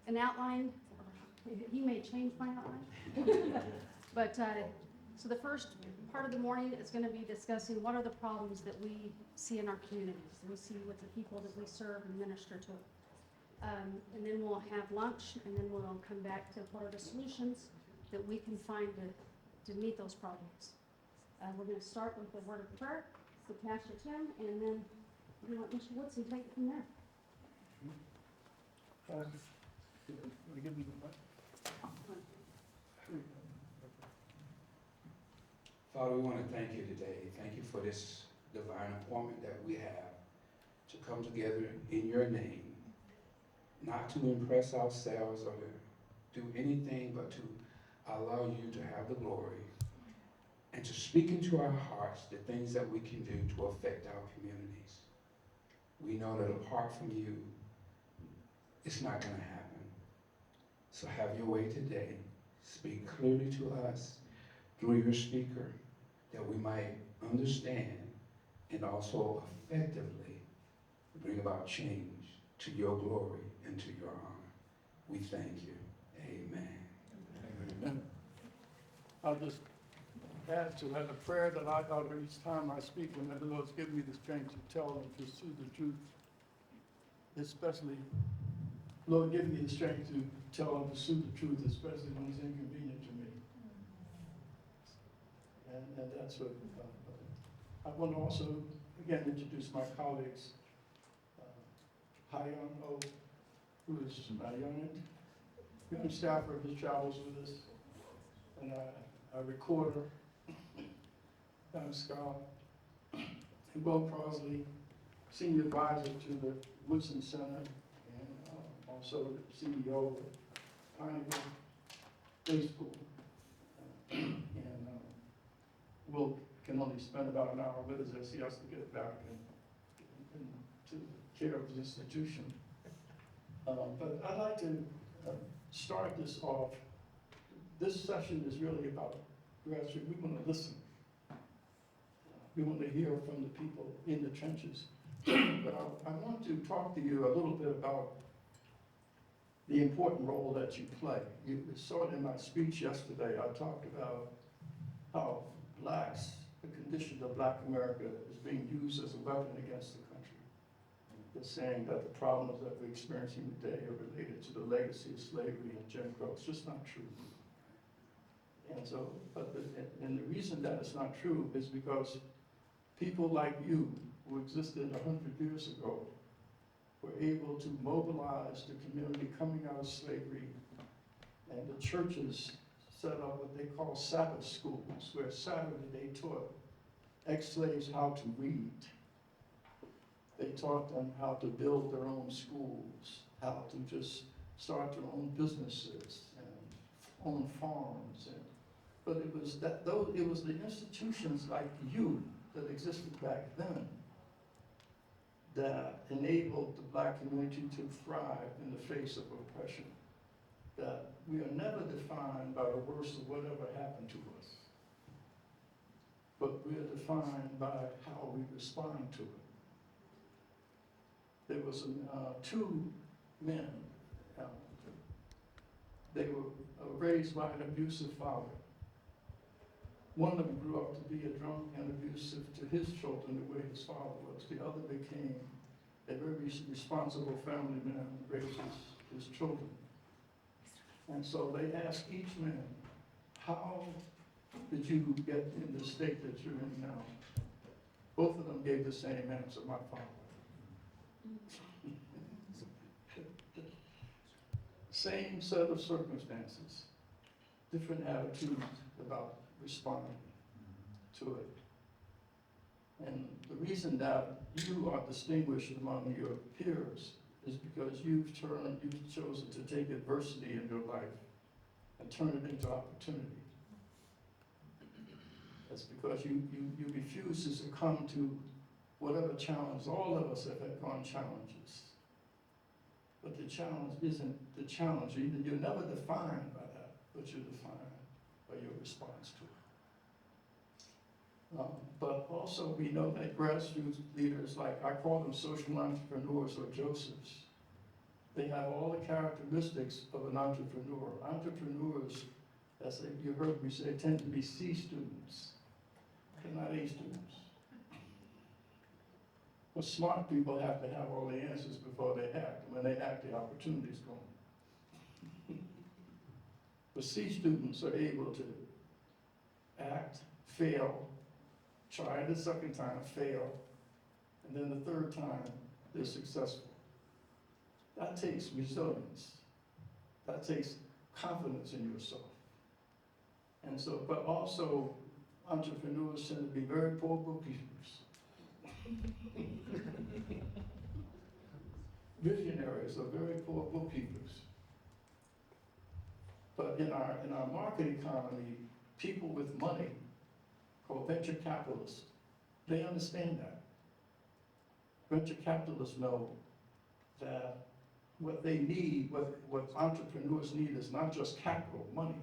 an outline. He may change my outline. But, so the first part of the morning is gonna be discussing what are the problems that we see in our communities, that we see with the people that we serve and minister to. And then we'll have lunch, and then we'll come back to what are the solutions that we can find to meet those problems. We're gonna start with the word of prayer, so Pastor Tim, and then we want Mr. Woodson take it from there. Give me the mic. Father, we want to thank you today. Thank you for this divine appointment that we have to come together in your name, not to impress ourselves or to do anything but to allow you to have the glory and to speak into our hearts the things that we can do to affect our communities. We know that apart from you, it's not going to happen. So have your way today. Speak clearly to us through your speaker, that we might understand and also effectively bring about change to your glory and to your honor. We thank you. Amen. Amen. I'll just add to that a prayer that I utter each time I speak, when the Lord's given me the strength to tell and pursue the truth. Especially, Lord, give me the strength to tell and pursue the truth, especially when it's inconvenient to me. And that's what I want to also, again, introduce my colleagues. Hayan O, who is my young staffer who travels with us, and a recorder, Scott, and Will Crosley, senior advisor to the Woodson Center, and also the CEO of Pineville Day School. And Will can only spend about an hour with us as he has to get back and to the care of the institution. But I'd like to start this off. This session is really about grassroots. We want to listen. We want to hear from the people in the trenches. But I want to talk to you a little bit about the important role that you play. You saw it in my speech yesterday. I talked about how blacks, the condition of Black America is being used as a weapon against the country. They're saying that the problems that we're experiencing today are related to the legacy of slavery and Jim Crow. It's just not true. And so, and the reason that it's not true is because people like you, who existed 100 years ago, were able to mobilize the community coming out of slavery, and the churches set up what they call Sabbath schools, where Saturday they taught ex-slaves how to read. They taught them how to build their own schools, how to just start their own businesses and own farms. But it was it was the institutions like you that existed back then that enabled the Black community to thrive in the face of oppression. That we are never defined by the worst of whatever happened to us, but we are defined by how we respond to it. There was two men. They were raised by an abusive father. One of them grew up to be a drunk and abusive to his children the way his father was. The other became a very responsible family man and raised his children. And so they asked each man, how did you get in the state that you're in now? Both of them gave the same answer, my father. Same set of circumstances, different attitudes about responding to it. And the reason that you are distinguished among your peers is because you've chosen to take adversity in your life and turn it into opportunity. That's because you refuse to succumb to whatever challenge. All of us have had gone challenges. But the challenge isn't the challenge. You're never defined by that, but you're defined by your response to it. But also we know that grassroots leaders, like I call them social entrepreneurs or Josephs, They have all the characteristics of an entrepreneur. Entrepreneurs, as you heard me say, tend to be C students. They're not A students. But smart people have to have all the answers before they act. When they act, the opportunities come. But C students are able to act, fail, try the second time, fail, and then the third time, they're successful. That takes resilience. That takes confidence in yourself. And so, but also, entrepreneurs tend to be very poor bookkeepers. Visionaries are very poor bookkeepers. But in our market economy, people with money, called venture capitalists, they understand that. Venture capitalists know that what they need, what entrepreneurs need is not just capital, money,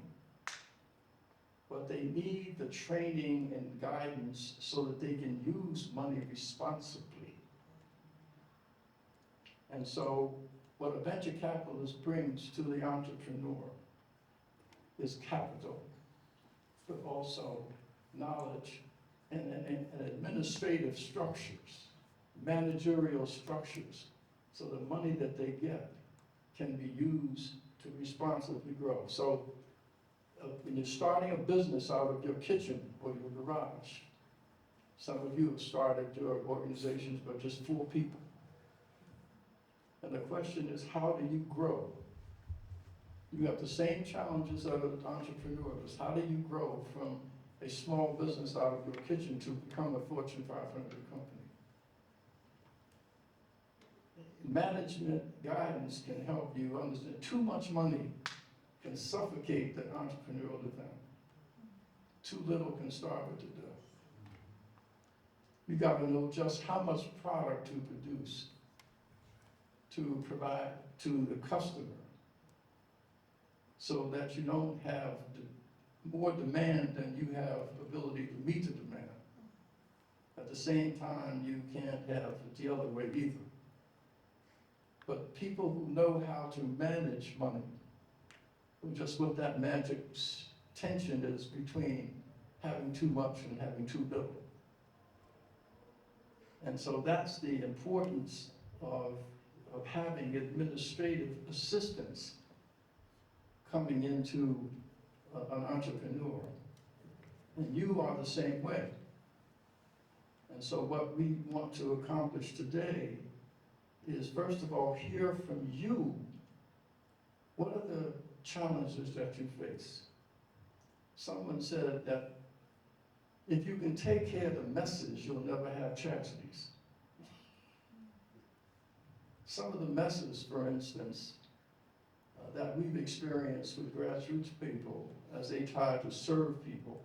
but they need the training and guidance so that they can use money responsibly. And so what a venture capitalist brings to the entrepreneur is capital, but also knowledge and administrative structures, managerial structures, so the money that they get can be used to responsibly grow. So when you're starting a business out of your kitchen or your garage, some of you have started your organizations but just 4 people. And the question is, how do you grow? You have the same challenges of entrepreneurs. How do you grow from a small business out of your kitchen to become a Fortune 500 company? Management guidance can help you understand. Too much money can suffocate the entrepreneurial event. Too little can starve it to death. You got to know just how much product to produce to provide to the customer so that you don't have more demand than you have ability to meet the demand. At the same time, you can't have it the other way either. But people who know how to manage money, who just what that magic tension is between having too much and having too little. And so that's the importance of having administrative assistance coming into an entrepreneur. And you are the same way. And so what we want to accomplish today is, first of all, hear from you. What are the challenges that you face? Someone said that if you can take care of the messes, you'll never have tragedies. Some of the messes, for instance, that we've experienced with grassroots people as they try to serve people,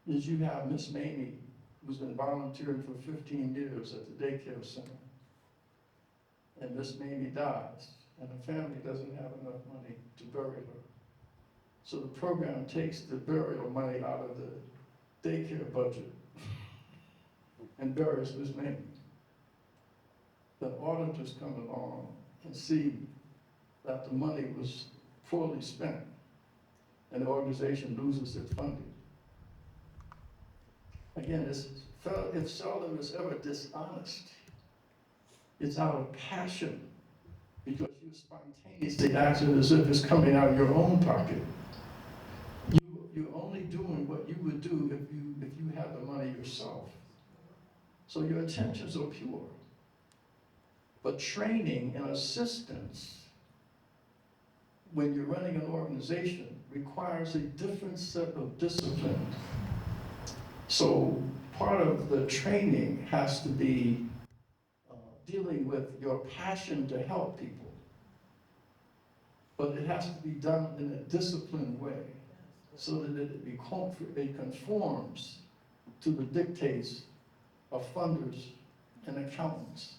is you have Miss Mamie, who's been volunteering for 15 years at the daycare center. And Miss Mamie dies, and the family doesn't have enough money to bury her. So the program takes the burial money out of the daycare budget and buries Miss Mamie. The auditors come along and see that the money was poorly spent and the organization loses its funding. Again, if seldom is ever dishonest, it's out of passion because you're spontaneously acting as if it's coming out of your own pocket. You're only doing what you would do if you had the money yourself. So your intentions are pure. But training and assistance when you're running an organization requires a different set of disciplines. So part of the training has to be dealing with your passion to help people. But it has to be done in a disciplined way so that it conforms to the dictates of funders and accountants.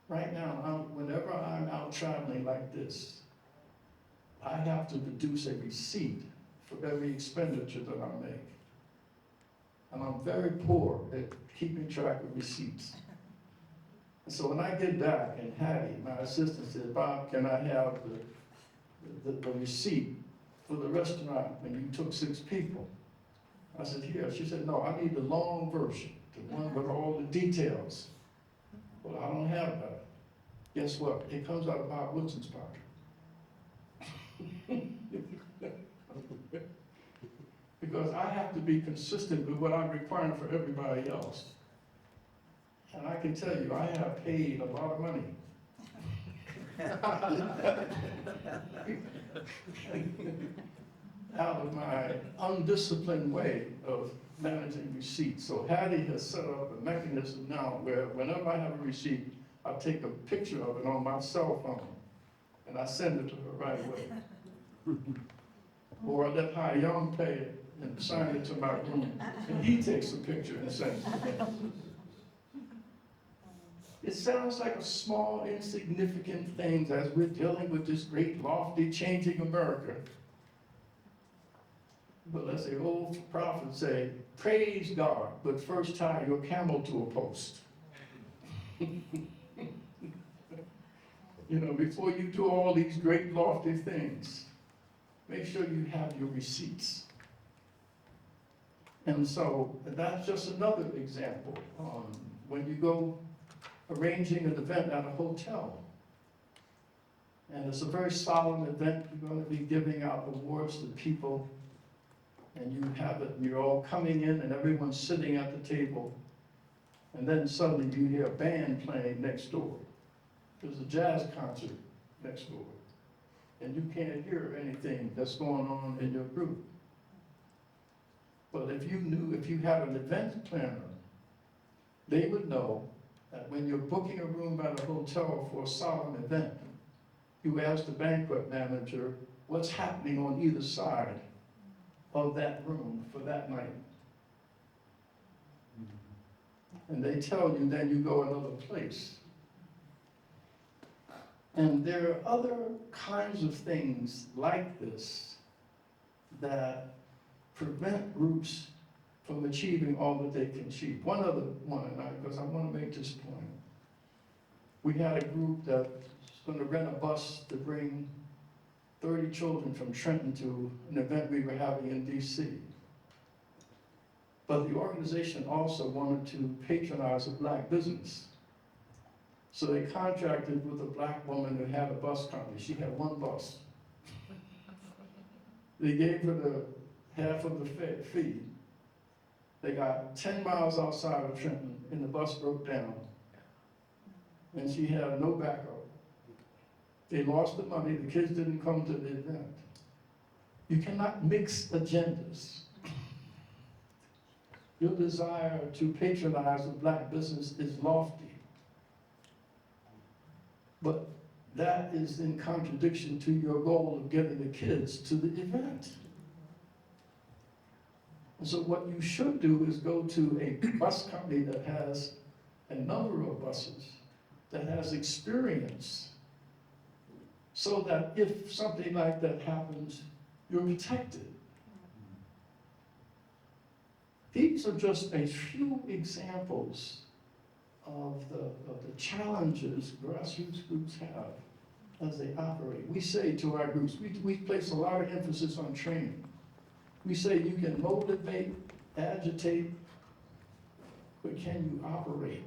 Right now, whenever I'm out traveling like this, I have to produce a receipt for every expenditure that I make. And I'm very poor at keeping track of receipts. And so when I get back, and Hattie, my assistant, said, Bob, can I have the receipt for the restaurant when you took 6 people? I said, here. She said, no, I need the long version, the one with all the details. Well, I don't have that. Guess what? It comes out of Bob Woodson's pocket. Because I have to be consistent with what I'm requiring for everybody else. And I can tell you, I have paid a lot of money. Out of my undisciplined way of managing receipts. So Hattie has set up a mechanism now where whenever I have a receipt, I take a picture of it on my cell phone and I send it to her right away. Or I let Hai Young pay it and sign it to my room, and he takes a picture and sends it. It sounds like a small, insignificant thing as we're dealing with this great, lofty, changing America. But as the old prophets say, praise God, but first tie your camel to a post. You know, before you do all these great, lofty things, make sure you have your receipts. And so that's just another example. When you go arranging an event at a hotel, and it's a very solemn event, you're going to be giving out awards to people, and you have it, and you're all coming in, and everyone's sitting at the table, and then suddenly you hear a band playing next door. There's a jazz concert next door, and you can't hear anything that's going on in your group. But if you had an event planner, they would know that when you're booking a room at a hotel for a solemn event, you ask the banquet manager what's happening on either side of that room for that night. And they tell you, then you go another place. And there are other kinds of things like this that prevent groups from achieving all that they can achieve. One other one, because I want to make this point. We had a group that's going to rent a bus to bring 30 children from Trenton to an event we were having in DC. But the organization also wanted to patronize a black business. So they contracted with a black woman who had a bus company. She had one bus. They gave her the half of the fee. They got 10 miles outside of Trenton and the bus broke down. And she had no backup. They lost the money, the kids didn't come to the event. You cannot mix agendas. Your desire to patronize a black business is lofty. But that is in contradiction to your goal of getting the kids to the event. And so what you should do is go to a bus company that has a number of buses, that has experience, so that if something like that happens, you're protected. These are just a few examples of the challenges grassroots groups have as they operate. We say to our groups, we place a lot of emphasis on training. We say you can motivate, agitate, but can you operate?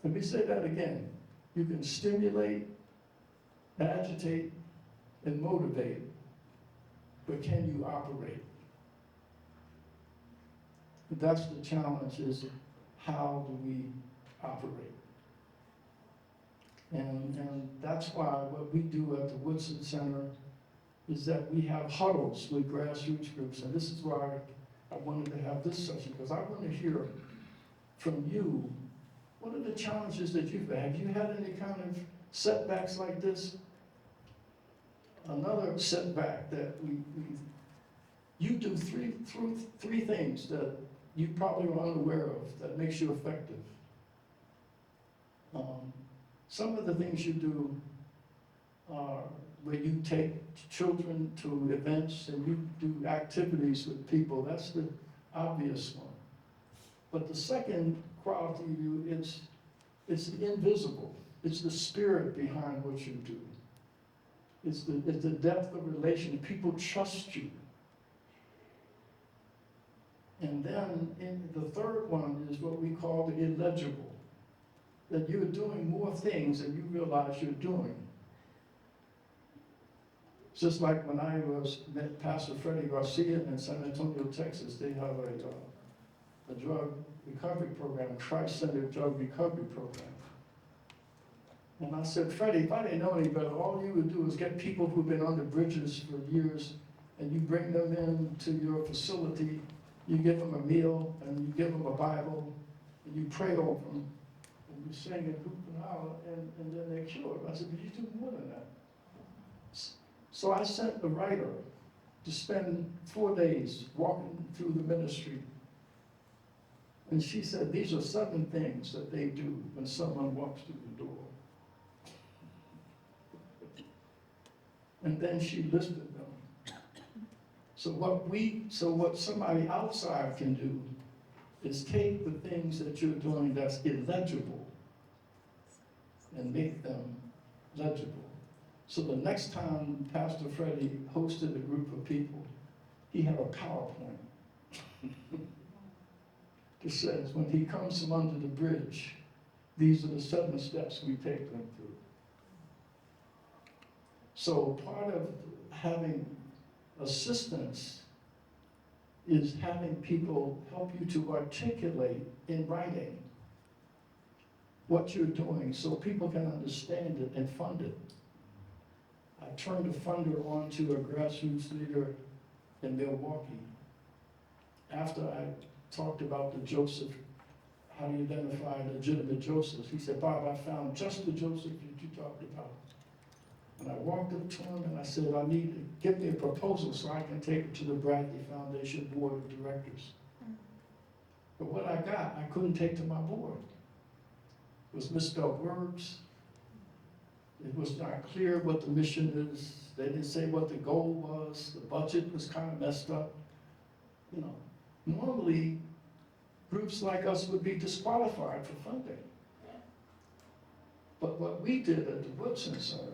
Let me say that again. You can stimulate, agitate, and motivate, but can you operate? That's the challenge, is how do we operate? And that's why what we do at the Woodson Center is that we have huddles with grassroots groups. And this is why I wanted to have this session, because I want to hear from you, what are the challenges that you've had? Have you had any kind of setbacks like this? Another setback that you do three things that you probably are unaware of that makes you effective. Some of the things you do are where you take children to events and you do activities with people. That's the obvious one. But the second quality of you, it's the invisible. It's the spirit behind what you do. It's the depth of relation. People trust you. And then in the third one is what we call the illegible. That you're doing more things than you realize you're doing. Just like when I met Pastor Freddie Garcia in San Antonio, Texas, they have a drug recovery program, Christ-centered drug recovery program. And I said, Freddie, if I didn't know any better, all you would do is get people who've been under bridges for years, and you bring them into your facility, you give them a meal, and you give them a Bible, and you pray over them, and you sing and hoop and holler, and then they're cured. I said, but you do more than that. So I sent the writer to spend 4 days walking through the ministry. And she said, these are 7 things that they do when someone walks through the door. And then she listed them. So what somebody outside can do is take the things that you're doing that's illegible and make them legible. So the next time Pastor Freddie hosted a group of people, he had a PowerPoint that says, when he comes from under the bridge, these are the 7 steps we take them through. So part of having assistance is having people help you to articulate in writing what you're doing so people can understand it and fund it. I turned a funder onto a grassroots leader in Milwaukee. After I talked about the Joseph, how do you identify legitimate Josephs, he said, Bob, I found just the Joseph that you talked about. And I walked up to him and I said, I need to give me a proposal so I can take it to the Bradley Foundation Board of Directors. But what I got, I couldn't take to my board. It was misspelled words. It was not clear what the mission is. They didn't say what the goal was. The budget was kind of messed up. You know, normally groups like us would be disqualified for funding. But what we did at the Woodson Center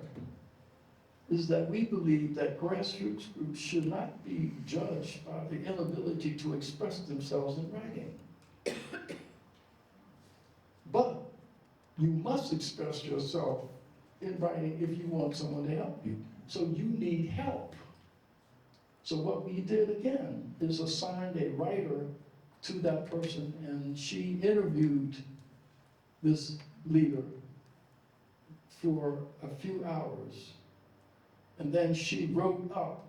is that we believe that grassroots groups should not be judged by the inability to express themselves in writing. But you must express yourself in writing if you want someone to help you. So you need help. So what we did again is assigned a writer to that person, and she interviewed this leader for a few hours. And then she wrote up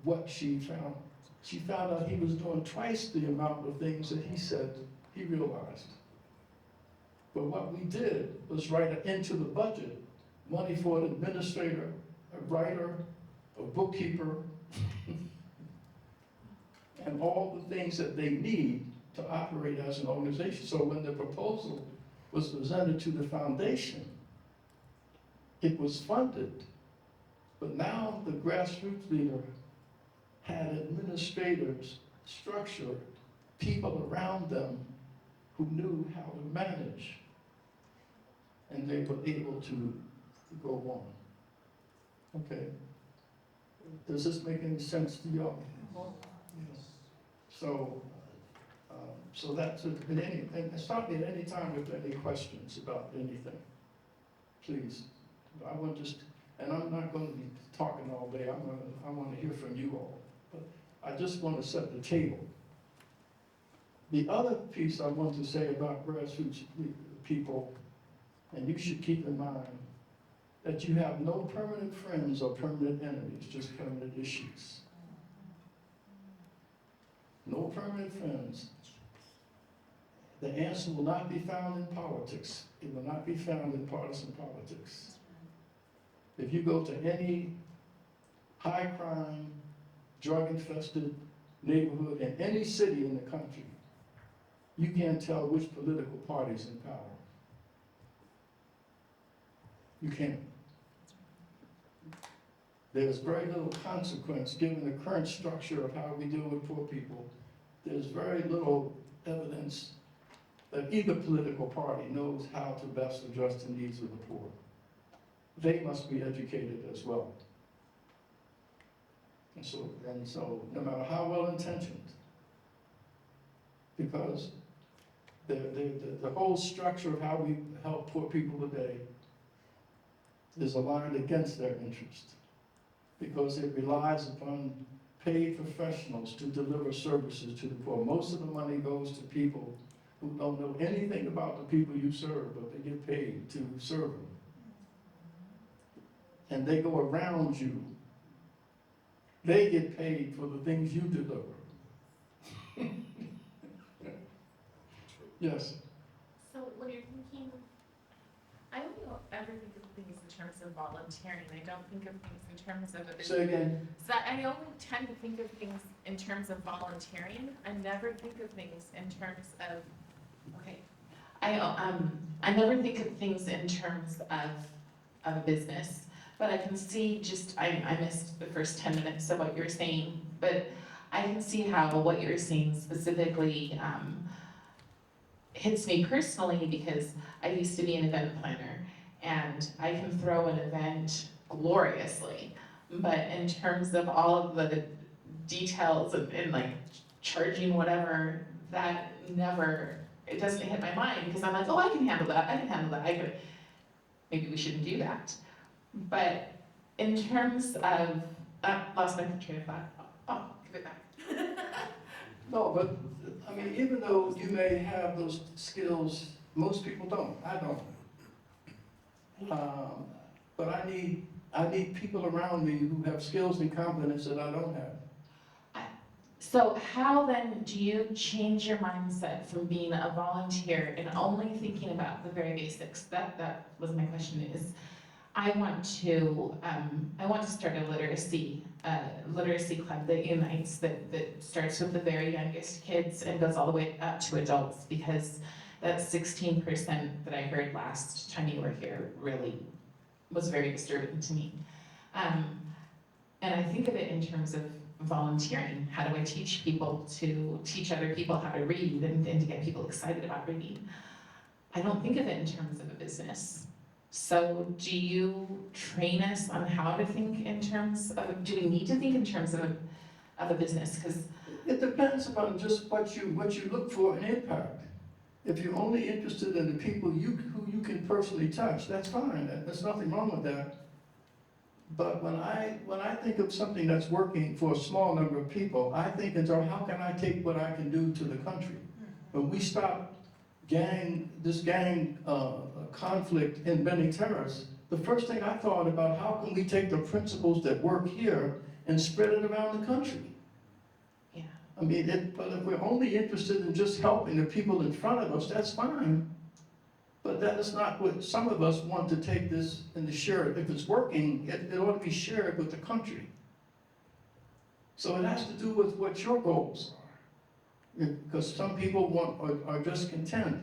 what she found. She found out he was doing twice the amount of things that he said he realized. But what we did was write into the budget money for an administrator, a writer, a bookkeeper, and all the things that they need to operate as an organization. So when the proposal was presented to the foundation, it was funded. But now the grassroots leader had administrators, structure, people around them who knew how to manage. And they were able to go on. Okay. Does this make any sense to y'all? So, so that's it. And stop me at any time with any questions about anything, please. I want just, and I'm not going to be talking all day. I want to hear from you all. But I just want to set the table. The other piece I want to say about grassroots people, and you should keep in mind, that you have no permanent friends or permanent enemies, just permanent issues. No permanent friends. The answer will not be found in politics. It will not be found in partisan politics. If you go to any high crime, drug infested neighborhood in any city in the country, you can't tell which political party's in power. You can't. There's very little consequence given the current structure of how we deal with poor people. There's very little evidence that either political party knows how to best address the needs of the poor. They must be educated as well. And so, no matter how well intentioned, because the whole structure of how we help poor people today is aligned against their interest, because it relies upon paid professionals to deliver services to the poor. Most of the money goes to people who don't know anything about the people you serve, but they get paid to serve them. And they go around you. They get paid for the things you deliver. Yes. So when you're thinking, I don't ever think of things in terms of volunteering. I don't think of things in terms of a business. Say again. So I only tend to think of things in terms of volunteering. I never think of things in terms of, okay. I never think of things in terms of a business, but I can see I missed the first 10 minutes of what you were saying, but I can see how what you're saying specifically hits me personally, because I used to be an event planner and I can throw an event gloriously, but in terms of all of the details and like charging whatever, that never, it doesn't hit my mind, because I'm like, oh, I can handle that, maybe we shouldn't do that. But in terms of, lost my train of thought, oh, give it back. No, but, I mean, even though you may have those skills, most people don't. I don't. But I need people around me who have skills and competence that I don't have. So how then do you change your mindset from being a volunteer and only thinking about the very basics? That was my question. Is I want to start a literacy club that unites, that starts with the very youngest kids and goes all the way up to adults, because that 16% that I heard last time you were here really was very disturbing to me. And I think of it in terms of volunteering. How do I teach people to teach other people how to read and to get people excited about reading? I don't think of it in terms of a business. So do you train us on how to think in terms of, do we need to think in terms of a business? Because it depends upon just what you look for in impact. If you're only interested in the people who you can personally touch, that's fine. There's nothing wrong with that. But when I think of something that's working for a small number of people, I think into how can I take what I can do to the country? When we stop this gang conflict in Benning Terrace, the first thing I thought about, how can we take the principles that work here and spread it around the country? yeah, I mean, but if we're only interested in just helping the people in front of us, that's fine. But that is not what some of us want to take this and to share it. If it's working, it ought to be shared with the country. So it has to do with what your goals are. Because some people are just content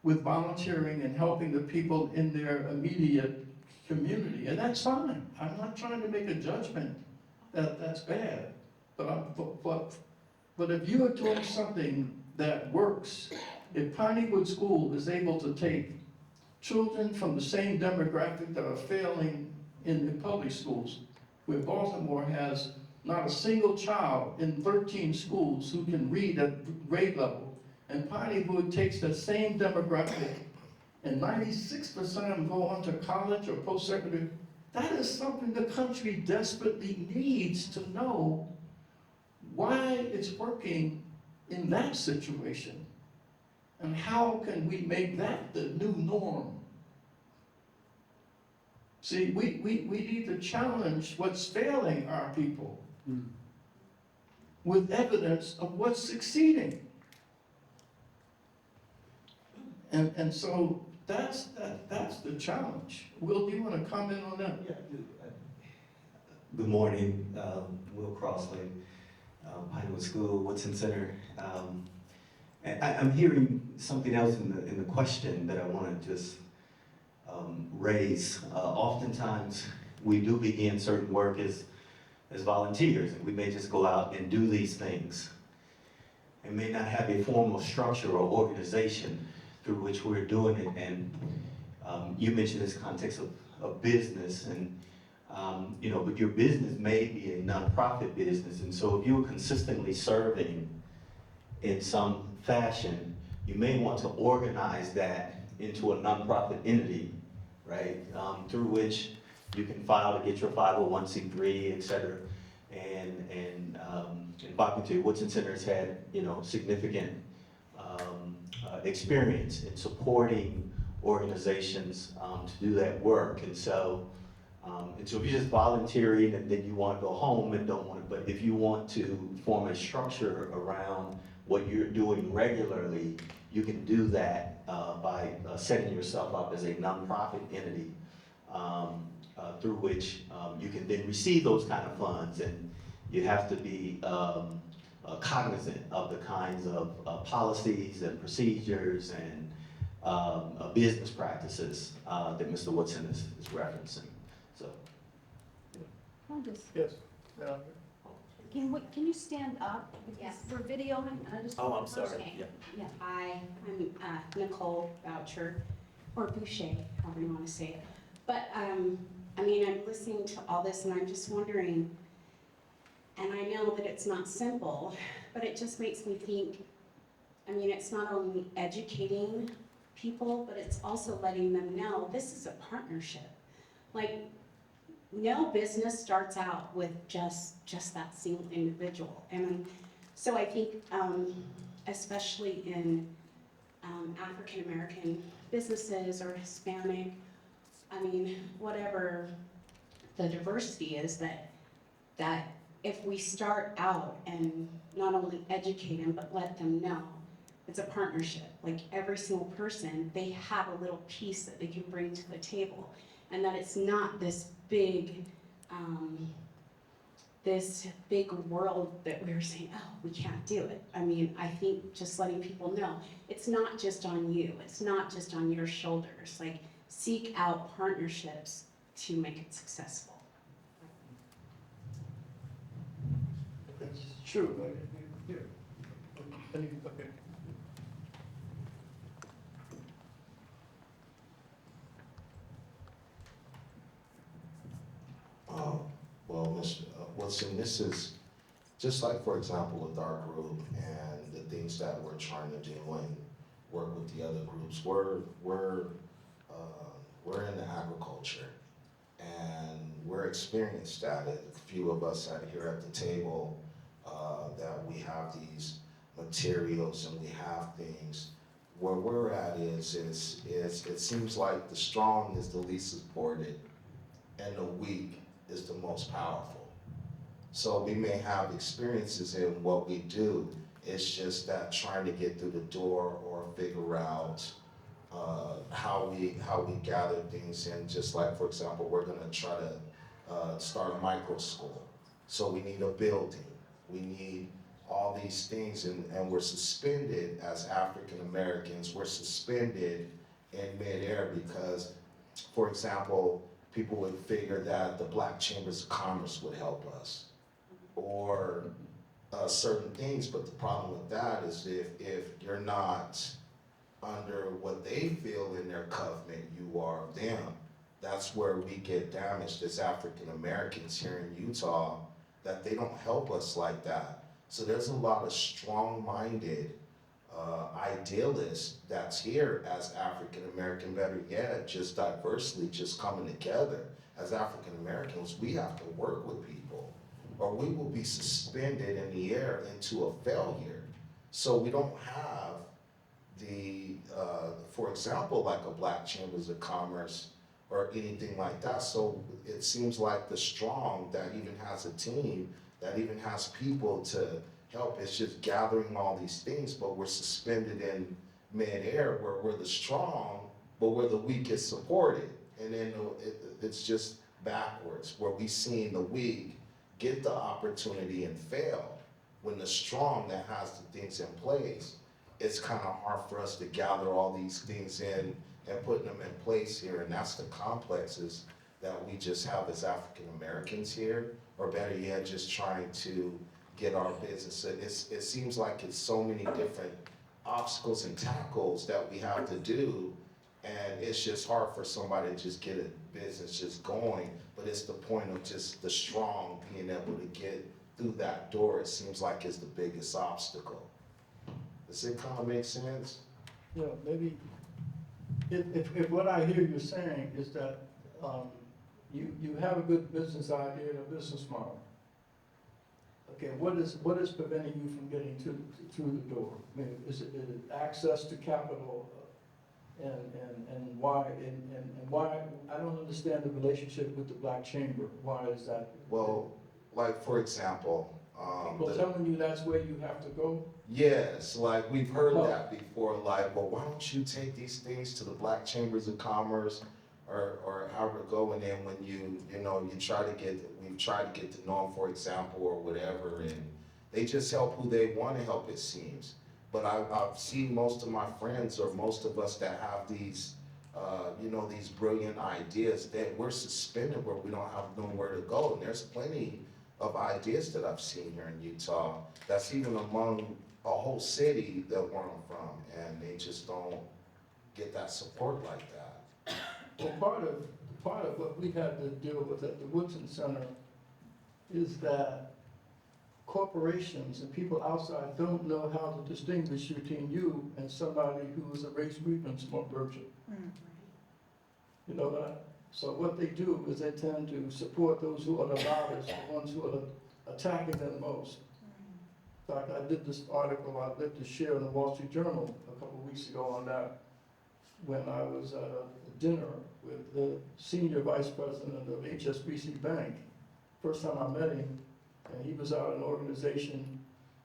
with volunteering and helping the people in their immediate community, and that's fine. I'm not trying to make a judgment that that's bad, but if you are doing something that works, if Pineywood School is able to take children from the same demographic that are failing in the public schools, where Baltimore has not a single child in 13 schools who can read at grade level, and Pineywood takes that same demographic and 96% of them go on to college or post-secondary, that is something the country desperately needs to know why it's working in that situation. And how can we make that the new norm? See, we need to challenge what's failing our people with evidence of what's succeeding. And so that's the challenge. Will, do you want to comment on that? Yeah, I do. Good morning, Will Crossley, Pinewood School, Woodson Center. And I'm hearing something else in the question that I want to just raise. Oftentimes, we do begin certain work as volunteers, and we may just go out and do these things. and may not have a formal structure or organization through which we're doing it. And you mentioned this context of business, and but your business may be a nonprofit business, and so if you're consistently serving in some fashion, you may want to organize that into a nonprofit entity, right? Through which you can file to get your 501c3, et cetera. And Buckington Woodson Center has had, significant experience in supporting organizations to do that work. And so if you're just volunteering and then you want to go home and don't want to, but if you want to form a structure around what you're doing regularly, you can do that by setting yourself up as a nonprofit entity through which you can then receive those kind of funds. And you have to be cognizant of the kinds of policies and procedures and business practices that Mr. Woodson is referencing. So, I'll just- Yes. Yeah. Can you stand up? Yes. We're videoing. I just Oh, want I'm to sorry. first- Okay. Yeah. Yeah. Hi, I'm Nicole Boucher, or Boucher, however you want to say it. But, I'm listening to all this and I'm just wondering, and I know that it's not simple, but it just makes me think, it's not only educating people, but it's also letting them know this is a partnership. Like, no business starts out with just that single individual. And so I think, especially in African American businesses or Hispanic, whatever the diversity is, that if we start out and not only educate them, but let them know it's a partnership. Like every single person, they have a little piece that they can bring to the table, and that it's not this big world that we're saying, oh, we can't do it. I think just letting people know, it's not just on you, it's not just on your shoulders. Like, seek out partnerships to make it successful. It's true, like, yeah. Okay. Well, Mr. Woodson, this is just like, for example, with our group and the things that we're trying to do and work with the other groups. We're in the agriculture, and we're experienced at it. A few of us here at the table that we have these materials and we have things. Where we're at is it seems like the strong is the least supported, and the weak is the most powerful. So we may have experiences in what we do, it's just that trying to get through the door or figure out how we gather things in. Just like, for example, we're gonna try to start a micro school. So we need a building, we need all these things, and we're suspended as African Americans, we're suspended in midair because, for example, people would figure that the Black Chambers of Commerce would help us, or certain things, but the problem with that is if you're not under what they feel in their covenant, you are them. That's where we get damaged as African Americans here in Utah, that they don't help us like that. So there's a lot of strong-minded idealists that's here as African American, better yet, just diversely, just coming together. As African Americans, we have to work with people, or we will be suspended in the air into a failure. So we don't have for example, like a Black Chambers of Commerce or anything like that. So it seems like the strong that even has a team, that even has people to help, it's just gathering all these things, but we're suspended in midair where we're the strong, but we're the weakest supported. And then it's just backwards, where we seen the weak get the opportunity and fail, when the strong that has the things in place, it's kind of hard for us to gather all these things in and put them in place here. And that's the complexes that we just have as African Americans here, or better yet, just trying to get our business. It seems like it's so many different obstacles and tackles that we have to do, and it's just hard for somebody to just get a business just going, but it's the point of just the strong being able to get through that door, it seems like is the biggest obstacle. Does it kind of make sense? Yeah, maybe, if what I hear you saying is that, you have a good business idea and a business model. Okay, what is preventing you from getting through the door? I mean, is it access to capital, and why, and why, I don't understand the relationship with the Black Chamber, why is that? Well, like, for example, People telling you that's where you have to go? yes, like, we've heard Well- that before, like, well, why don't you take these things to the Black Chambers of Commerce, or however it go, and then when you try to get, we've tried to get to know them, for example, or whatever, and they just help who they want to help, it seems. But I've seen most of my friends, or most of us that have these, these brilliant ideas, that we're suspended where we don't have nowhere to go, and there's plenty of ideas that I've seen here in Utah, that's even among a whole city that where I'm from, and they just don't get that support like that. Well, part of what we had to deal with at the Woodson Center is that corporations and people outside don't know how to distinguish between you and somebody who is a race grievance merchant. You know that? So what they do is they tend to support those who are the loudest, the ones who are attacking them most. In fact, I did this article, I did to share in the Wall Street Journal a couple of weeks ago on that, when I was at a dinner with the senior vice president of HSBC Bank. First time I met him, and he was out in an organization,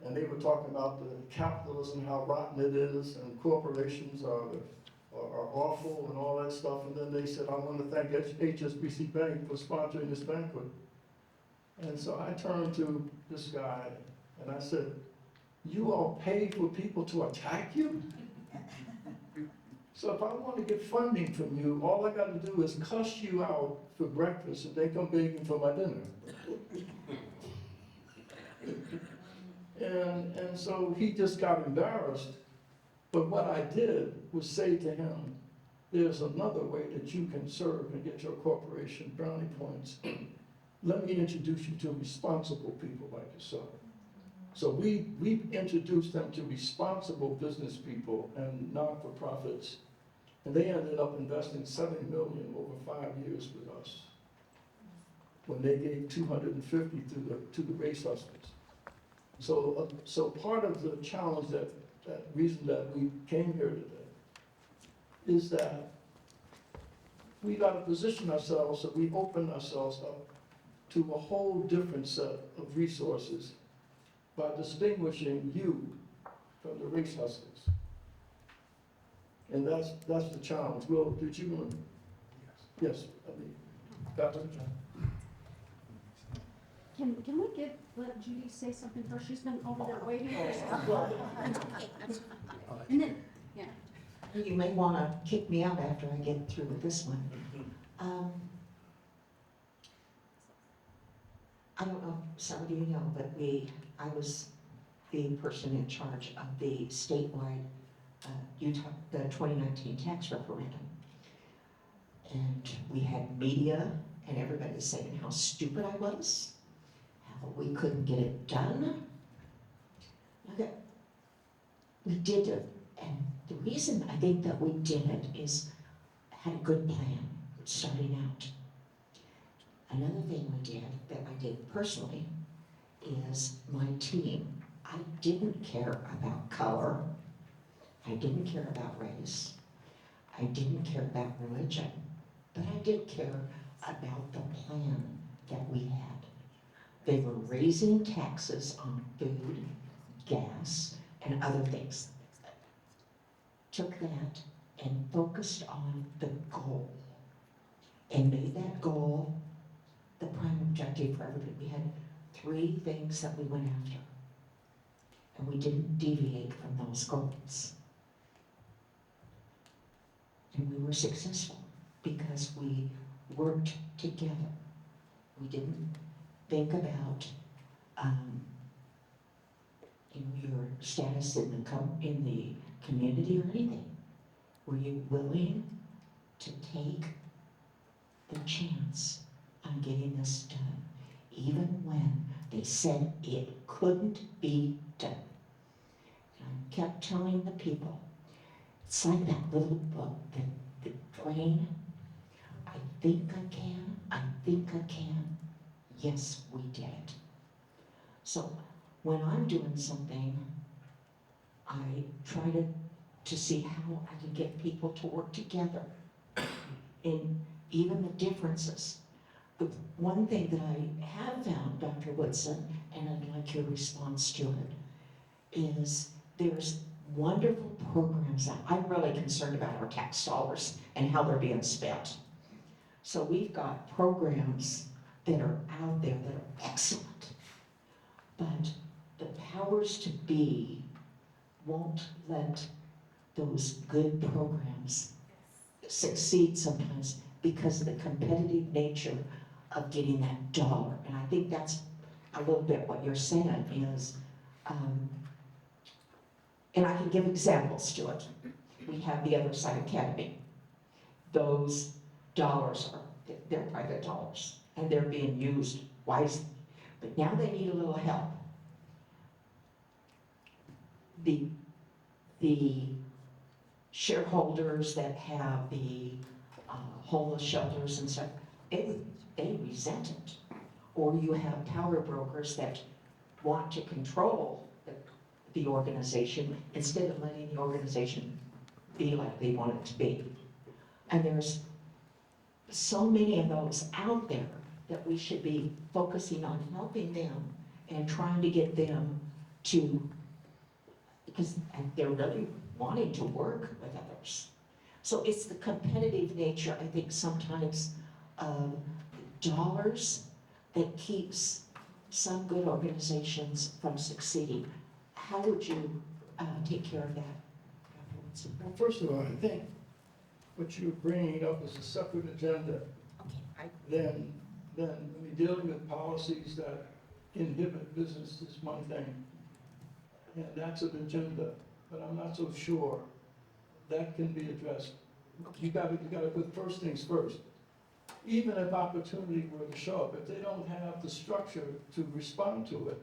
and they were talking about the capitalism, how rotten it is, and corporations are awful and all that stuff, and then they said, I want to thank HSBC Bank for sponsoring this banquet. And so I turned to this guy, and I said, you all pay for people to attack you? So if I want to get funding from you, all I got to do is cuss you out for breakfast, and they come begging for my dinner. And so he just got embarrassed. But what I did was say to him, there's another way that you can serve and get your corporation brownie points. Let me introduce you to responsible people like yourself. So we introduced them to responsible business people and not-for-profits. And they ended up investing $7 million over 5 years with us, when they gave $250 to the race hustlers. So part of the challenge, that reason that we came here today, is that we got to position ourselves, so we open ourselves up to a whole different set of resources by distinguishing you from the race hustlers. And that's the challenge. Will, did you want to? Yes, I mean, Dr. Can we let Judy say something first? She's been over there waiting for stuff. And then, yeah. You may want to kick me out after I get through with this one. I don't know if some of you know, but I was the person in charge of the statewide the 2019 tax referendum. And we had media and everybody saying how stupid I was, how we couldn't get it done. Okay. We did it, and the reason I think that we did it is had a good plan starting out. Another thing we did, that I did personally, is my team. I didn't care about color. I didn't care about race. I didn't care about religion. But I did care about the plan that we had. They were raising taxes on food, gas, and other things. Took that and focused on the goal and made that goal the prime objective for everybody. We had 3 things that we went after, and we didn't deviate from those goals. And we were successful because we worked together. We didn't think about your status in in the community or anything? Were you willing to take the chance on getting this done, even when they said it couldn't be done? And I kept telling the people, it's like that little book, the train. I think I can, I think I can. Yes, we did it. So when I'm doing something, I try to see how I can get people to work together in even the differences. The one thing that I have found, Dr. Woodson, and I'd like your response to it, is there's wonderful programs out. I'm really concerned about our tax dollars and how they're being spent. So we've got programs that are out there that are excellent, but the powers to be won't let those good programs succeed sometimes because of the competitive nature of getting that dollar. And I think that's a little bit what you're saying is, and I can give examples to it. We have the Other Side Academy. Those dollars they're private dollars, and they're being used wisely. But now they need a little help. The shareholders that have the homeless shelters and stuff, they resent it. Or you have power brokers that want to control the organization instead of letting the organization be like they want it to be. And there's so many of those out there that we should be focusing on helping them and trying to get them to, because they're really wanting to work with others. So it's the competitive nature, I think, sometimes of dollars that keeps some good organizations from succeeding. How would you take care of that? Well, first of all, I think what you're bringing up is a separate agenda Okay, than dealing with policies that inhibit business is one thing. And that's an agenda, but I'm not so sure that can be addressed. You gotta put first things first. Even if opportunity were to show up, if they don't have the structure to respond to it,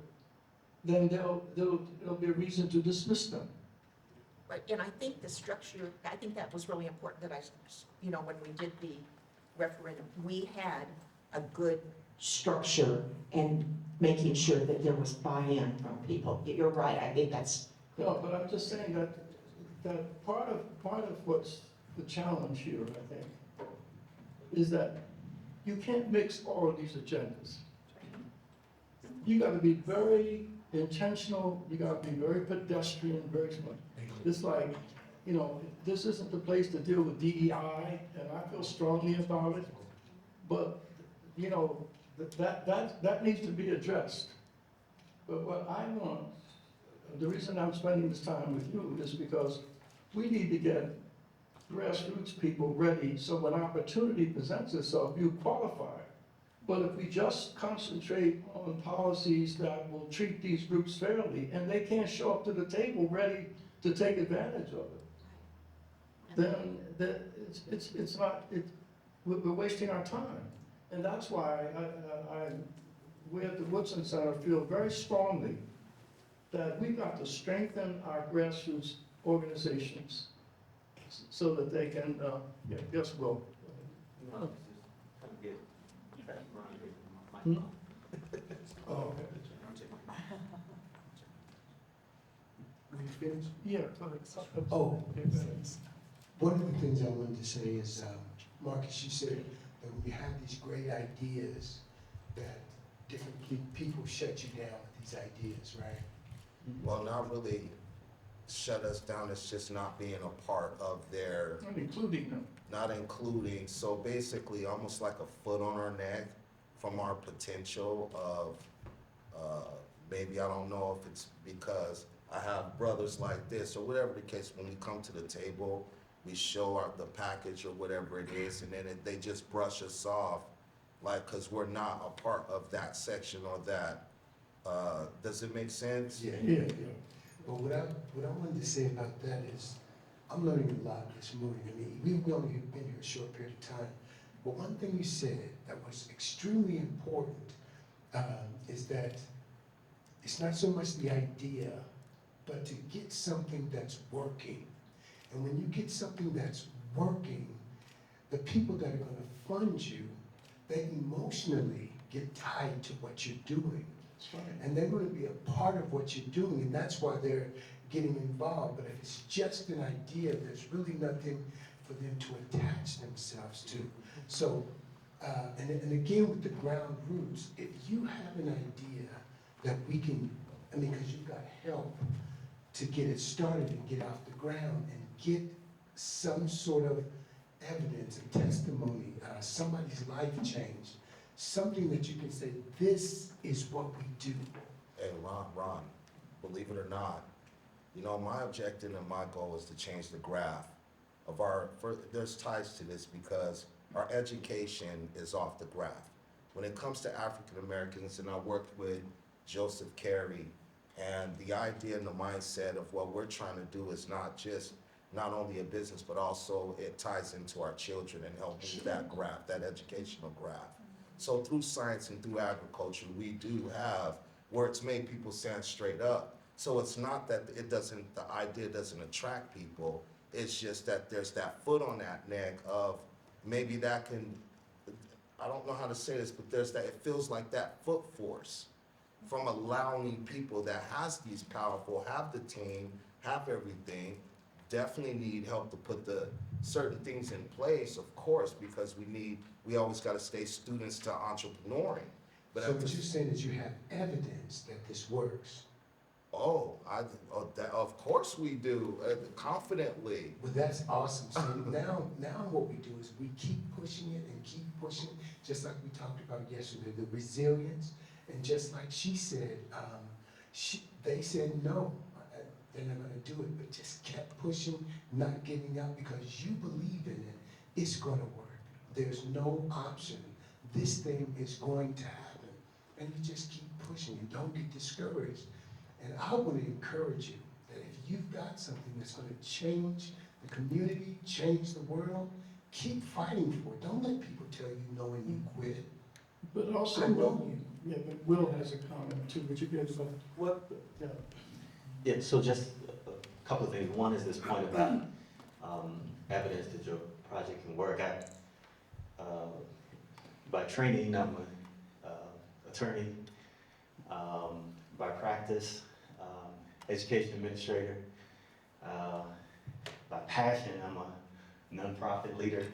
then there'll be a reason to dismiss them. Right, and I think the structure, I think that was really important that when we did the referendum, we had a good structure and making sure that there was buy-in from people. You're right, I think that's. No, but I'm just saying that part of what's the challenge here, I think, is that you can't mix all of these agendas. You gotta be very intentional, you gotta be very pedestrian, very smart. It's like, this isn't the place to deal with DEI, and I feel strongly about it, but, that needs to be addressed. But what I want, the reason I'm spending this time with you is because we need to get grassroots people ready, so when opportunity presents itself, you qualify. But if we just concentrate on policies that will treat these groups fairly, and they can't show up to the table ready to take advantage of it, then we're wasting our time. And that's why we at the Woodson Center feel very strongly that we've got to strengthen our grassroots organizations so that they can, yes, Will. Hmm? Oh, okay. Will you finish? Yeah. Oh. Okay, go ahead. One of the things I wanted to say is, Marcus, you said that when you have these great ideas, that different people shut you down with these ideas, right? Well, not really shut us down, it's just not being a part of their, I'm including them. not including, so basically almost like a foot on our neck from our potential of, maybe I don't know if it's because I have brothers like this or whatever the case, when we come to the table, we show the package or whatever it is, and then they just brush us off, like, cause we're not a part of that section or that Does it make sense? Yeah, yeah, yeah. But what I wanted to say about that is, I'm learning a lot this morning. I mean, we've only been here a short period of time. But one thing you said that was extremely important is that it's not so much the idea, but to get something that's working. And when you get something that's working, the people that are gonna fund you, they emotionally get tied to what you're doing. That's right. And they're gonna be a part of what you're doing, and that's why they're getting involved. But if it's just an idea, there's really nothing for them to attach themselves to. So, and again, with the ground roots, if you have an idea that we can, I mean, because you've got help to get it started and get off the ground and get some sort of evidence and testimony, somebody's life changed, something that you can say, this is what we do. Hey, Ron, believe it or not, you know, my objective and my goal is to change the graph of there's ties to this because our education is off the graph. When it comes to African Americans, and I worked with Joseph Carey, and the idea and the mindset of what we're trying to do is not only a business, but also it ties into our children and help move that graph, that educational graph. So through science and through agriculture, we do have where it's made people stand straight up. So it's not that the idea doesn't attract people, it's just that there's that foot on that neck of maybe that can, I don't know how to say this, but it feels like that foot force from allowing people that has these powerful, have the team, have everything, definitely need help to put the certain things in place, of course, because we always gotta stay students to entrepreneuring. But So what you're saying is you have evidence that this works. Of course we do, confidently. Well, that's awesome. So now what we do is we keep pushing it and keep pushing it, just like we talked about yesterday, the resilience. And just like she said, they said no, they're not gonna do it, but just kept pushing, not giving up, because you believe in it, it's gonna work. There's no option. This thing is going to happen. And you just keep pushing and don't get discouraged. And I want to encourage you that if you've got something that's going to change the community, change the world, keep fighting for it. Don't let people tell you no and you quit. But also, I know you. yeah, but Will has a comment too, would you guys like? What? Yeah. Yeah, so just a couple of things. One is this point about evidence that your project can work. By training, I'm an attorney. By practice, education administrator. By passion, I'm a nonprofit leader.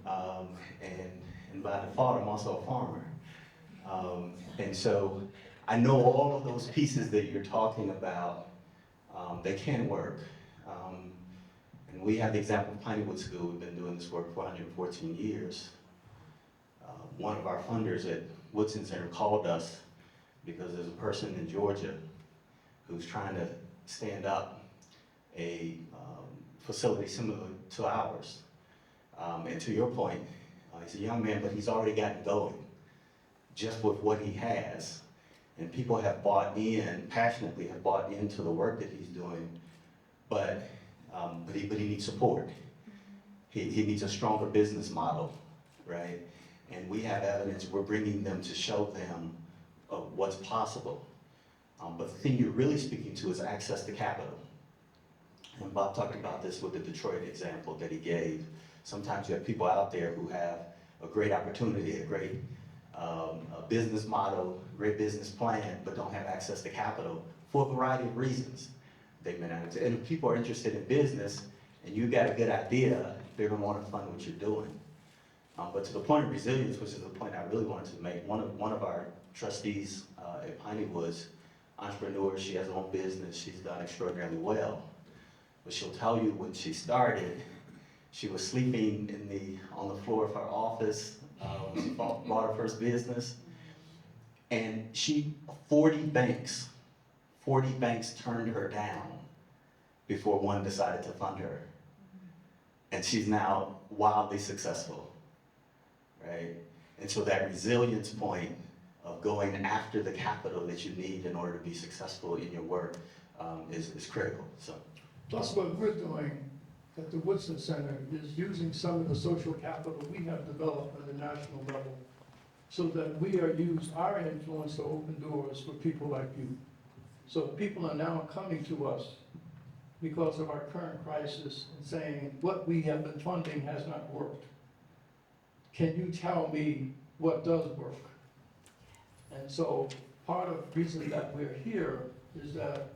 And by default, I'm also a farmer. And so I know all of those pieces that you're talking about, they can work. And we have the example of Pinewood School. We've been doing this work for 114 years. One of our funders at Woodson Center called us because there's a person in Georgia who's trying to stand up a facility similar to ours. And to your point, he's a young man, but he's already gotten going just with what he has. And people have bought in, passionately have bought into the work that he's doing, but he needs support. He needs a stronger business model, right? And we have evidence, we're bringing them to show them what's possible. But the thing you're really speaking to is access to capital. And Bob talked about this with the Detroit example that he gave. Sometimes you have people out there who have a great opportunity, a great business model, great business plan, but don't have access to capital for a variety of reasons. They may not, and if people are interested in business and you've got a good idea, they're gonna wanna fund what you're doing. But to the point of resilience, which is the point I really wanted to make, one of our trustees at Pineywood's entrepreneur, she has her own business, she's done extraordinarily well. But she'll tell you when she started, she was sleeping on the floor of her office when she bought her first business. And 40 banks turned her down before one decided to fund her. And she's now wildly successful, right? And so that resilience point of going after the capital that you need in order to be successful in your work is critical, so. Plus, what we're doing at the Woodson Center is using some of the social capital we have developed at the national level so that we are our influence to open doors for people like you. So people are now coming to us because of our current crisis and saying, what we have been funding has not worked. Can you tell me what does work? And so part of the reason that we're here is that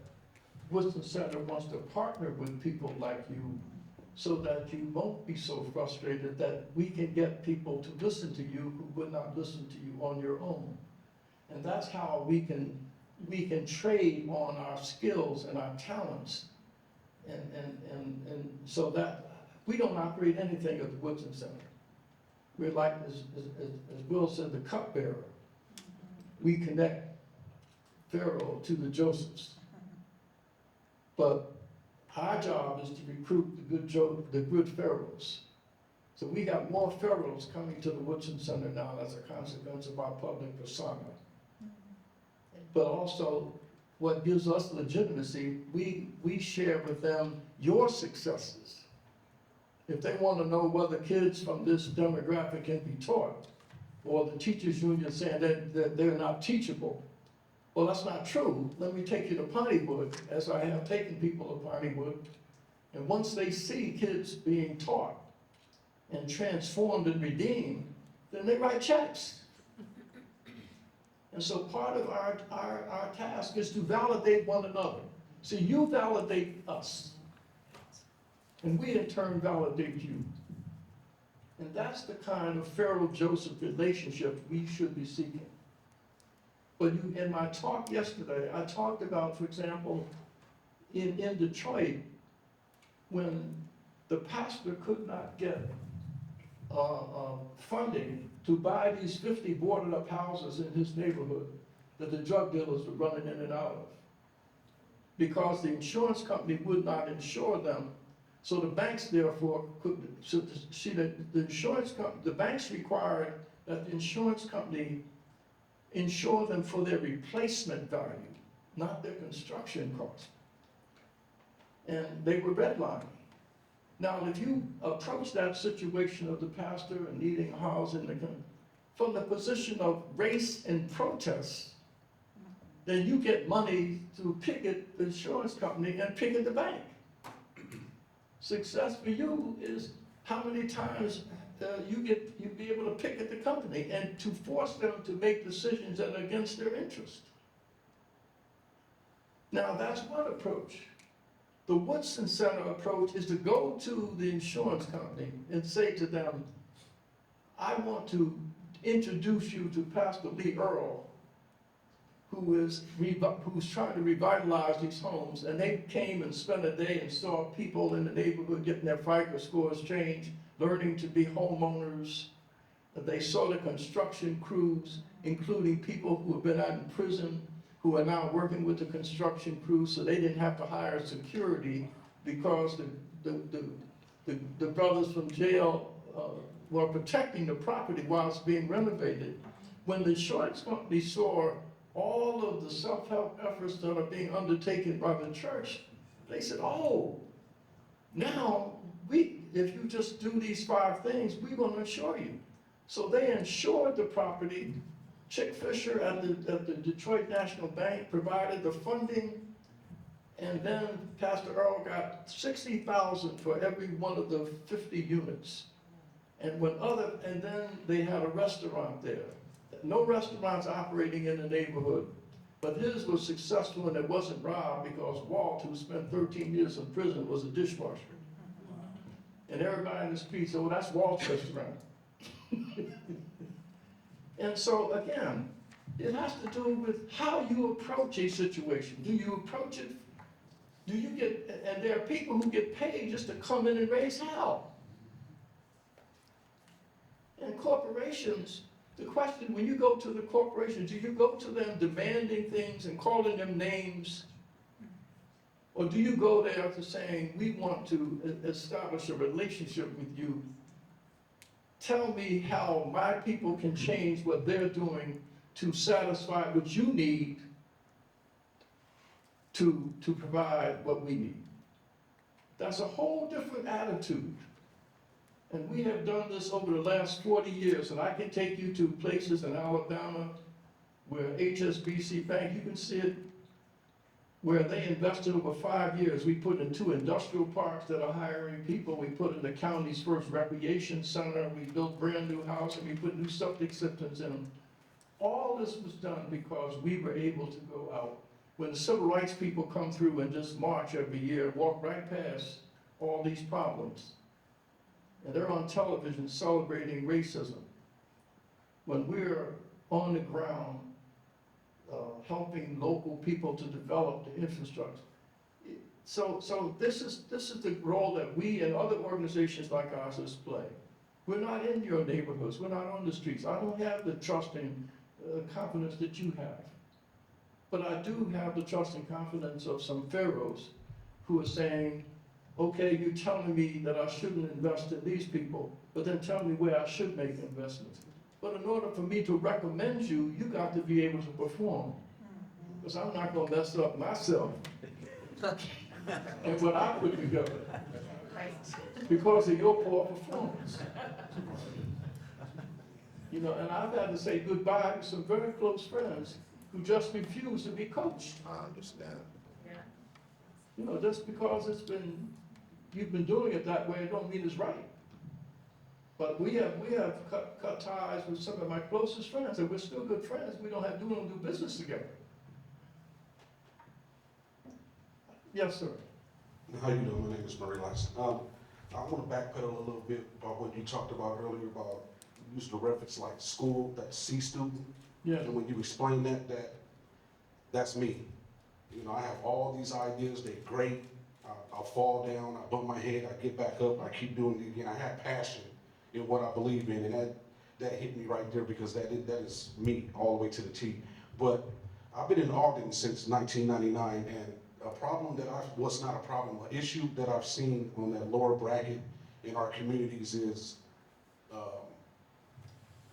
Woodson Center wants to partner with people like you so that you won't be so frustrated, that we can get people to listen to you who would not listen to you on your own. And that's how we can trade on our skills and our talents. And so that we don't operate anything at the Woodson Center. We're like, as Will said, the cupbearer. We connect Pharaoh to the Josephs. But our job is to recruit the good pharaohs. So we got more pharaohs coming to the Woodson Center now as a consequence of our public persona. But also, what gives us legitimacy, we share with them your successes. If they want to know whether kids from this demographic can be taught, or the teachers union saying that they're not teachable, well, that's not true. Let me take you to Pontywood, as I have taken people to Pontywood. And once they see kids being taught and transformed and redeemed, then they write checks. And so part of our task is to validate one another. See, you validate us, and we in turn validate you. And that's the kind of Pharaoh-Joseph relationship we should be seeking. But in my talk yesterday, I talked about, for example, in Detroit, when the pastor could not get funding to buy these 50 boarded up houses in his neighborhood that the drug dealers were running in and out of, because the insurance company would not insure them. So the banks therefore could, so see that the banks required that the insurance company insure them for their replacement value, not their construction cost. And they were redlining. Now, if you approach that situation of the pastor and needing a house from the position of race and protest, then you get money to picket the insurance company and picket the bank. Success for you is how many times you be able to picket the company and to force them to make decisions that are against their interest. Now, that's one approach. The Woodson Center approach is to go to the insurance company and say to them, I want to introduce you to Pastor Lee Earl, who's trying to revitalize these homes. And they came and spent a day and saw people in the neighborhood getting their FICO scores changed, learning to be homeowners. They saw the construction crews, including people who have been out in prison, who are now working with the construction crews, so they didn't have to hire security because the brothers from jail were protecting the property while it's being renovated. When the insurance company saw all of the self-help efforts that are being undertaken by the church, they said, oh, now if you just do these 5 things, we're going to insure you. So they insured the property. Chick Fisher at the Detroit National Bank provided the funding, and then Pastor Earl got $60,000 for every one of the 50 units. And then they had a restaurant there. No restaurants operating in the neighborhood, but his was successful and it wasn't robbed because Walt, who spent 13 years in prison, was a dishwasher. And everybody in the street said, well, that's Walt's restaurant. And so again, it has to do with how you approach a situation. Do you approach it, and there are people who get paid just to come in and raise hell. And corporations, the question, when you go to the corporation, do you go to them demanding things and calling them names? Or do you go there to saying, we want to establish a relationship with you? Tell me how my people can change what they're doing to satisfy what you need to provide what we need. That's a whole different attitude. And we have done this over the last 40 years, and I can take you to places in Alabama where HSBC Bank, you can see it, where they invested over 5 years. We put in 2 industrial parks that are hiring people. We put in the county's first recreation center. We built brand new houses, and we put new septic systems in them. All this was done because we were able to go out. When the civil rights people come through and just march every year, walk right past all these problems, and they're on television celebrating racism, when we're on the ground helping local people to develop the infrastructure. So this is the role that we and other organizations like ours play. We're not in your neighborhoods, we're not on the streets. I don't have the trust and confidence that you have. But I do have the trust and confidence of some pharaohs who are saying, okay, you're telling me that I shouldn't invest in these people, but then tell me where I should make investments. But in order for me to recommend you, you got to be able to perform. Because I'm not gonna mess up myself and what I put together because of your poor performance. You know, and I've had to say goodbye to some very close friends who just refuse to be coached. I understand. You know, just because you've been doing it that way, it don't mean it's right. But we have cut ties with some of my closest friends, and we're still good friends. We don't do business together. Yes, sir. How you doing? My name is Murray Lyson. I want to backpedal a little bit about what you talked about earlier about, you used to reference like school, that C student. Yeah. And when you explain that's me. You know, I have all these ideas, they're great. I'll fall down, I bump my head, I get back up, I keep doing it again. I have passion in what I believe in, and that hit me right there because that is me all the way to the T. But I've been in Ogden since 1999, and a problem that what's not a problem, an issue that I've seen on that lower bracket in our communities is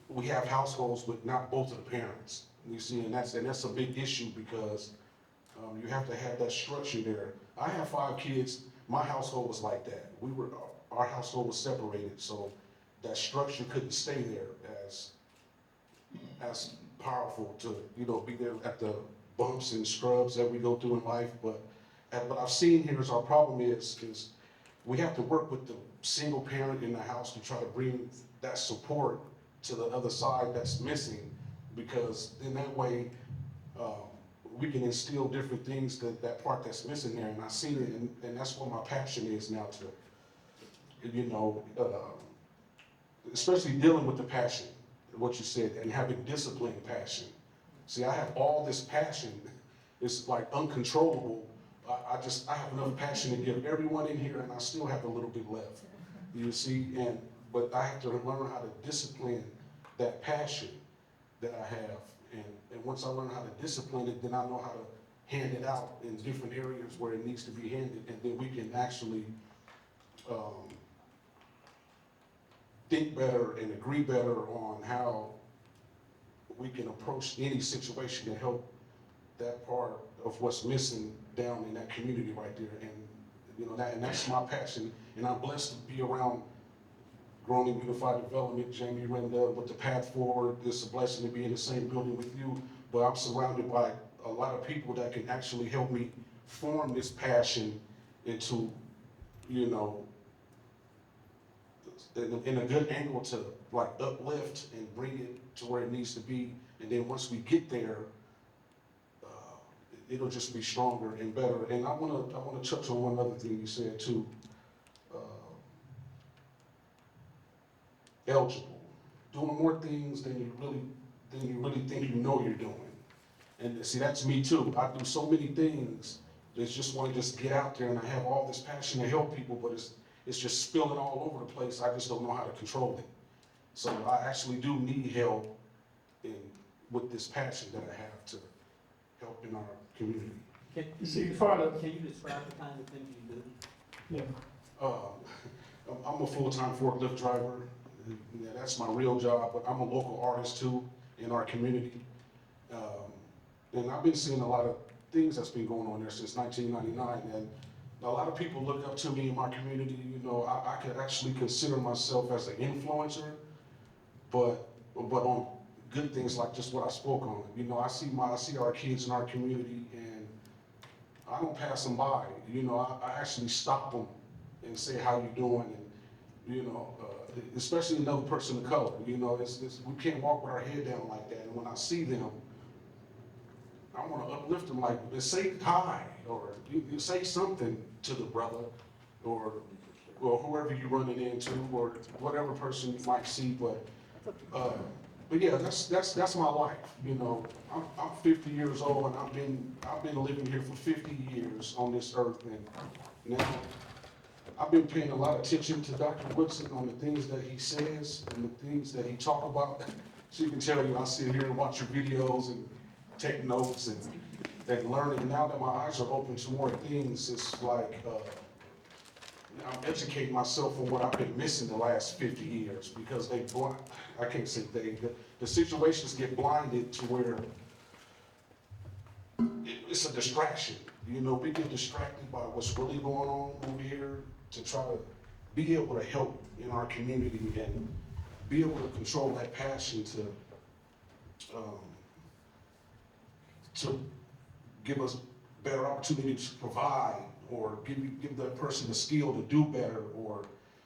we have households with not both of the parents. You see, and that's a big issue because you have to have that structure there. I have 5 kids. My household was like that. Our household was separated, so that structure couldn't stay there as powerful to, you know, be there at the bumps and scrubs that we go through in life. But what I've seen here is our problem is we have to work with the single parent in the house to try to bring that support to the other side that's missing, because in that way we can instill different things that part that's missing there. And I see it, and that's what my passion is now to, you know, especially dealing with the passion, what you said, and having disciplined passion. See, I have all this passion. It's like uncontrollable. I have enough passion to give everyone in here, and I still have a little bit left. You see, but I have to learn how to discipline that passion that I have. And once I learn how to discipline it, then I know how to hand it out in different areas where it needs to be handed, and then we can actually think better and agree better on how we can approach any situation to help that part of what's missing down in that community right there. And you know, that's my passion, and I'm blessed to be around Growing in Unified Development, Jamie Rendell, with the Path Forward. It's a blessing to be in the same building with you, but I'm surrounded by a lot of people that can actually help me form this passion into, you know, in a good angle to like uplift and bring it to where it needs to be. And then once we get there, it'll just be stronger and better. And I wanna touch on one other thing you said too. Eligible, doing more things than you really think you know you're doing. And see, that's me too. I do so many things that just want to just get out there, and I have all this passion to help people, but it's just spilling all over the place. I just don't know how to control it. So I actually do need help with this passion that I have to help in our community. Can you describe the kind of things you do? Yeah. I'm a full-time forklift driver. Yeah, that's my real job, but I'm a local artist too in our community. And I've been seeing a lot of things that's been going on there since 1999, and a lot of people look up to me in my community. You know, I could actually consider myself as an influencer, but on good things like just what I spoke on. You know, I see our kids in our community, and I don't pass them by. You know, I actually stop them and say, how you doing? And, you know, especially another person of color. You know, we can't walk with our head down like that. And when I see them, I want to uplift them, like, say hi, or you say something to the brother, or whoever you're running into, or whatever person you might see. But yeah, that's my life. You know, I'm 50 years old, and I've been living here for 50 years on this earth, and now I've been paying a lot of attention to Dr. Woodson on the things that he says and the things that he talk about. She can tell you, I sit here and watch your videos and take notes and learn. And now that my eyes are open to more things, it's like I'm educating myself on what I've been missing the last 50 years because I can't say the situations get blinded to where it's a distraction. You know, we get distracted by what's really going on over here to try to be able to help in our community and be able to control that passion to give us better opportunities to provide, or give that person the skill to do better, or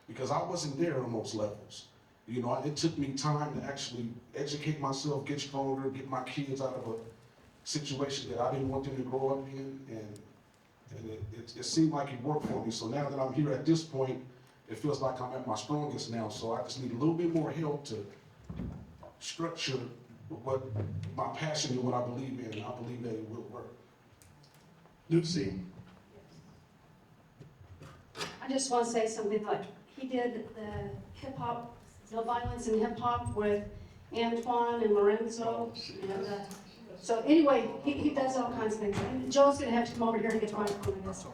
because I wasn't there on those levels. You know, it took me time to actually educate myself, get stronger, get my kids out of a situation that I didn't want them to grow up in, and it seemed like it worked for me. So now that I'm here at this point, it feels like I'm at my strongest now. So I just need a little bit more help to structure what my passion and what I believe in, and I believe that it will work. Lucy? I just want to say something like, he did the hip hop, no violence in hip hop with Antoine and Lorenzo. And, so anyway, he does all kinds of things. And Joe's gonna have to come over here and get the microphone, I guess.